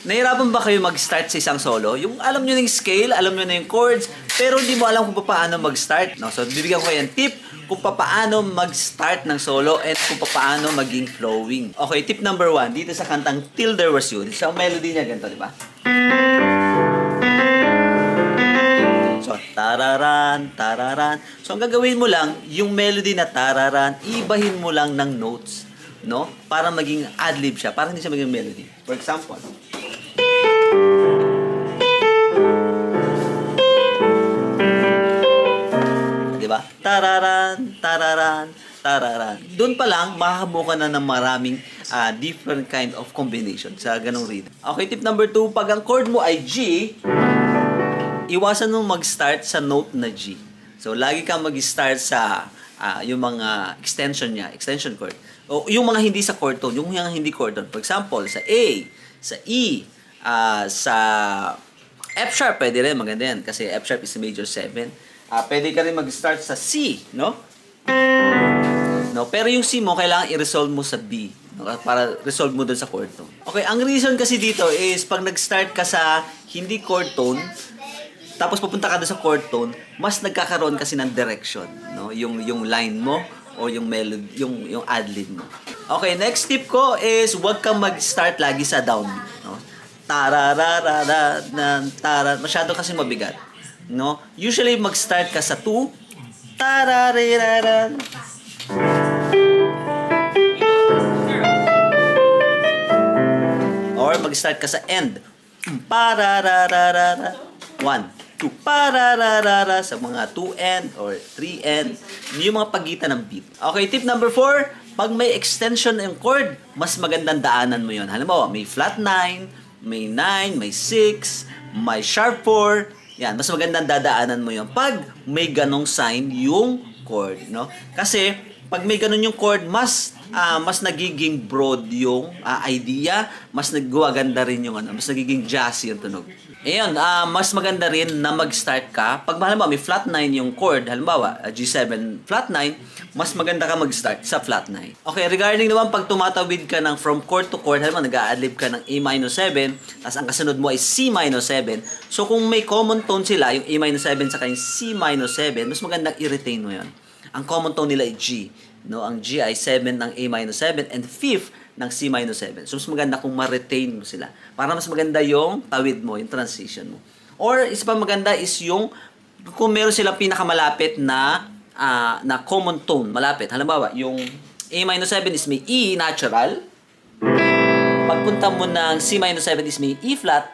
Nahirapan ba kayo mag-start sa isang solo? Yung alam nyo na yung scale, alam nyo na yung chords, pero hindi mo alam kung paano mag-start. No? So, bibigyan ko kayo ng tip kung paano mag-start ng solo and kung paano maging flowing. Okay, tip number 1, dito sa kantang Till There Was You. So, ang melody niya ganito, di ba? So, tararan, tararan. So, ang gagawin mo lang, yung melody na tararan, ibahin mo lang ng notes, no? Para maging ad-lib siya, para hindi siya maging melody. For example, di ba? Tararan, tararan, tararan. Doon pa lang, makahabukan na ng maraming different kind of combination sa ganong rhythm. Okay, tip number 2, pag ang chord mo ay G, iwasan mong mag-start sa note na G. So, lagi kang mag-start sa yung mga extension niya, extension chord. O yung mga hindi sa chord tone, yung mga hindi chord tone. For example, sa A, sa E, sa F sharp, pwede rin, maganda yan. Kasi F sharp is major 7. Pwede ka rin mag-start sa C, no? No, pero yung C mo, kailangan i-resolve mo sa B. No? Para resolve mo dun sa chord tone. Okay, ang reason kasi dito is pag nag-start ka sa hindi chord tone, tapos pupunta ka doon sa chord tone, mas nagkakaroon kasi ng direction, no? Yung line mo o yung melody, yung ad-lib mo. Okay, next tip ko is huwag kang mag-start lagi sa downbeat, no? Tarararara, masyado kasi mabigat, no? Usually mag-start ka sa 2, tarariraran. Or mag-start ka sa end. Parararara. 1, 2, parararara sa mga 2 end or 3 end. Yung mga pagitan ng beat. Okay, tip number 4, pag may extension ng chord, mas magandang daanan mo yun. Halimbawa, may flat 9, may 9, may 6, may sharp 4. Yan, mas magandang dadaanan mo yun pag may ganong sign yung chord, no? Kasi, pag may ganon yung chord, mas nagiging broad yung idea, mas nagwaganda rin yung mas nagiging jazzy yung tunog. Ayun, mas maganda rin na mag-start ka. Pag halimbawa may flat 9 yung chord, halimbawa G7 flat 9, mas maganda ka mag-start sa flat 9. Okay, regarding naman pag tumatawid ka ng from chord to chord, halimbawa nag-a-adlib ka ng A-7, tapos ang kasunod mo ay C-7. So kung may common tone sila, yung A-7 saka yung C-7, mas magandang i-retain mo yun. Ang common tone nila ay G. No, ang G ay 7 ng A-7 and 5th ng C-7. So, mas maganda kung ma-retain mo sila. Para mas maganda yung tawid mo, yung transition mo. Or, isa pa maganda is yung kung meron silang pinakamalapit na common tone, malapit. Halimbawa, yung A-7 is may E natural. Pagpunta mo ng C-7 is may E flat.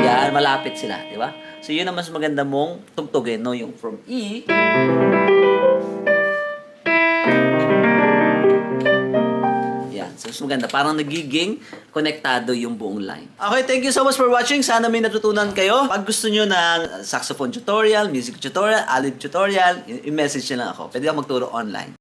Yan, malapit sila, di ba? So, yun ang mas maganda mong tugtugin, no? Yung from E, so, mas maganda. Parang nagiging konektado yung buong line. Okay, thank you so much for watching. Sana may natutunan kayo. Pag gusto nyo ng saxophone tutorial, music tutorial, alib tutorial, i-message nyo lang ako. Pwede ako magturo online.